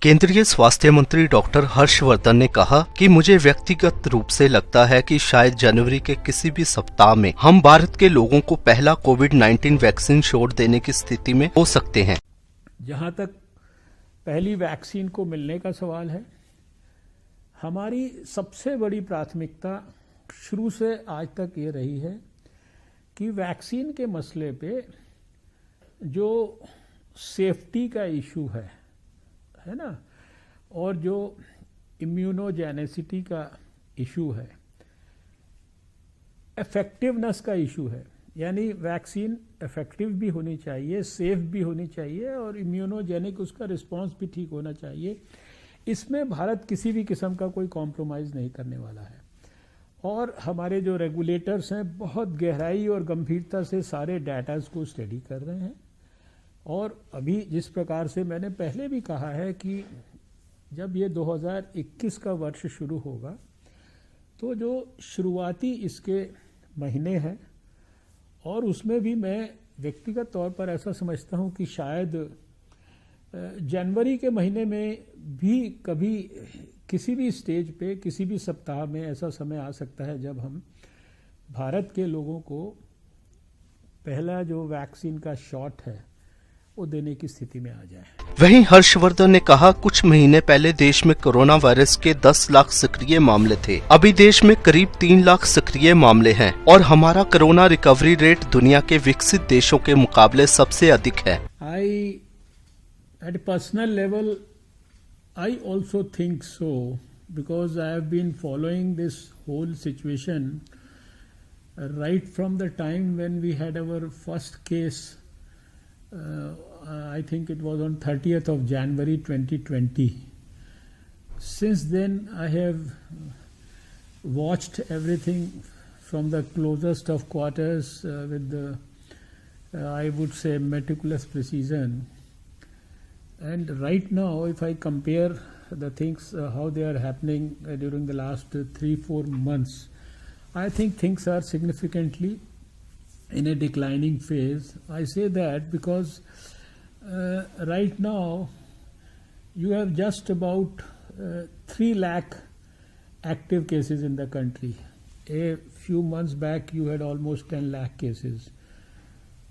केंद्रीय स्वास्थ्य मंत्री डॉक्टर हर्षवर्धन ने कहा कि मुझे व्यक्तिगत रूप से लगता है कि शायद जनवरी के किसी भी सप्ताह में हम भारत के लोगों को पहला कोविड-19 वैक्सीन शॉट देने की स्थिति में हो सकते हैं। जहां तक पहली वैक्सीन को मिलने का सवाल है, हमारी सबसे बड़ी प्राथमिकता शुरू से आज तक ये रही है कि वैक्सीन के मसले पे जो सेफ्टी का इशू है ना, और जो इम्यूनोजेनेसिटी का इशू है, इफेक्टिवनेस का इशू है, यानी वैक्सीन इफेक्टिव भी होनी चाहिए, सेफ भी होनी चाहिए और इम्यूनोजेनिक उसका रिस्पांस भी ठीक होना चाहिए। इसमें भारत किसी भी किस्म का कोई कॉम्प्रोमाइज़ नहीं करने वाला है और हमारे जो रेगुलेटर्स हैं बहुत गहराई और गंभीरता से सारे डाटाज को स्टडी कर रहे हैं। और अभी जिस प्रकार से मैंने पहले भी कहा है कि जब ये 2021 का वर्ष शुरू होगा तो जो शुरुआती इसके महीने हैं और उसमें भी मैं व्यक्तिगत तौर पर ऐसा समझता हूँ कि शायद जनवरी के महीने में भी कभी किसी भी स्टेज पे किसी भी सप्ताह में ऐसा समय आ सकता है जब हम भारत के लोगों को पहला जो वैक्सीन का शॉट है वो देने की स्थिति में आ जाए। वहीं हर्षवर्धन ने कहा, कुछ महीने पहले देश में कोरोना वायरस के 10 लाख सक्रिय मामले थे। अभी देश में करीब 3 लाख सक्रिय मामले हैं और हमारा कोरोना रिकवरी रेट दुनिया के विकसित देशों के मुकाबले सबसे अधिक है। At a personal level, I also think so because I have been following this whole situation right from the time when we had our first case. I think it was on 30th of January 2020. Since then, I have watched everything from the closest of quarters with the, I would say, meticulous precision. And right now, if I compare the things, how they are happening during the last 3-4 months, I think things are significantly in a declining phase. I say that because right now you have just about 3 lakh active cases in the country. A few months back you had almost 10 lakh cases.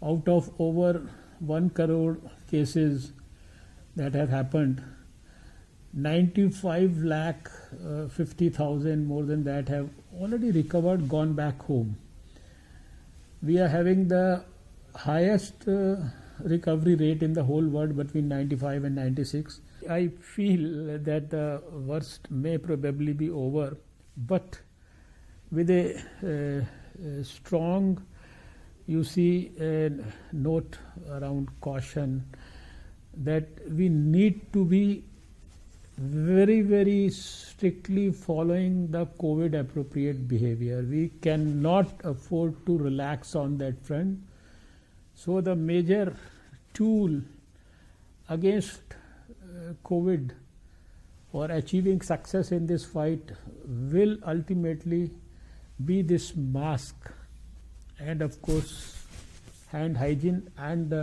Out of over 1 crore cases that have happened, 95 lakh 50,000, more than that, have already recovered, gone back home. We are having the highest recovery rate in the whole world, between 95 and 96. I feel that the worst may probably be over, but with a strong, you see, a note around caution that we need to be very, very strictly following the COVID appropriate behavior. We cannot afford to relax on that front. So the major tool against COVID or achieving success in this fight will ultimately be this mask and of course hand hygiene and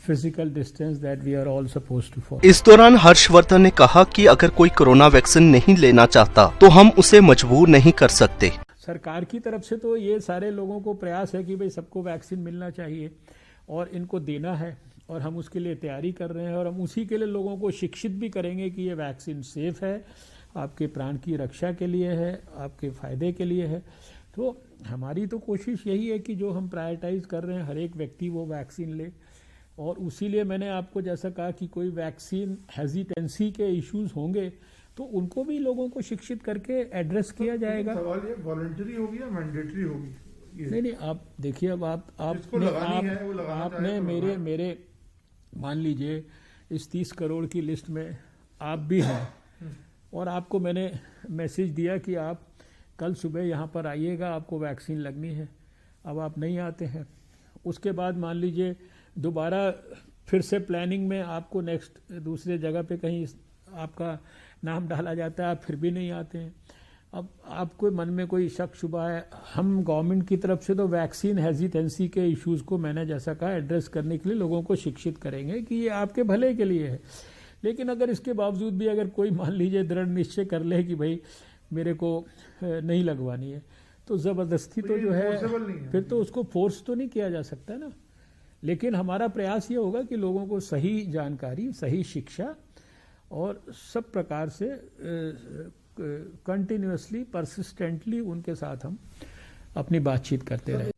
physical distance that we are all supposed to follow. इस दौरान हर्षवर्धन ने कहा कि अगर कोई corona vaccine नहीं लेना चाहता तो हम उसे मजबूर नहीं कर सकते। सरकार की तरफ से तो ये सारे लोगों को प्रयास है कि भाई सबको वैक्सीन मिलना चाहिए और इनको देना है और हम उसके लिए तैयारी कर रहे हैं और हम उसी के लिए लोगों को शिक्षित भी करेंगे कि ये वैक्सीन सेफ है, आपके प्राण की रक्षा के लिए है, आपके फायदे के लिए है। तो हमारी तो कोशिश यही है कि जो हम प्रायोरिटाइज कर रहे हैं हर एक व्यक्ति वो वैक्सीन ले और उसी लिए मैंने आपको जैसा कहा कि कोई वैक्सीन हेजिटेंसी के इश्यूज होंगे तो उनको भी लोगों को शिक्षित करके एड्रेस किया जाएगा। सवाल ये वॉलंटरी होगी या मैंडेटरी होगी? नहीं, आप देखिए, अब आपने मेरे मान लीजिए इस 30 करोड़ की लिस्ट में आप भी हैं और आपको मैंने मैसेज दिया कि आप कल सुबह यहाँ पर आइएगा, आपको वैक्सीन लगनी है। अब आप नहीं आते हैं, उसके बाद मान लीजिए दोबारा फिर से प्लानिंग में आपको नेक्स्ट दूसरे जगह पे कहीं आपका नाम डाला जाता है, आप फिर भी नहीं आते हैं। अब आपको मन में कोई शक शुबा है, हम गवर्नमेंट की तरफ से तो वैक्सीन हेजिटेंसी के इश्यूज़ को मैंने जैसा कहा एड्रेस करने के लिए लोगों को शिक्षित करेंगे कि ये आपके भले के लिए है। लेकिन अगर इसके बावजूद भी अगर कोई मान लीजिए दृढ़ निश्चय कर ले कि भाई मेरे को नहीं लगवानी है, तो ज़बरदस्ती तो जो है फिर तो उसको फोर्स तो नहीं किया जा सकता ना। लेकिन हमारा प्रयास ये होगा कि लोगों को सही जानकारी, सही शिक्षा और सब प्रकार से कंटिन्यूअसली, परसिस्टेंटली उनके साथ हम अपनी बातचीत करते रहें।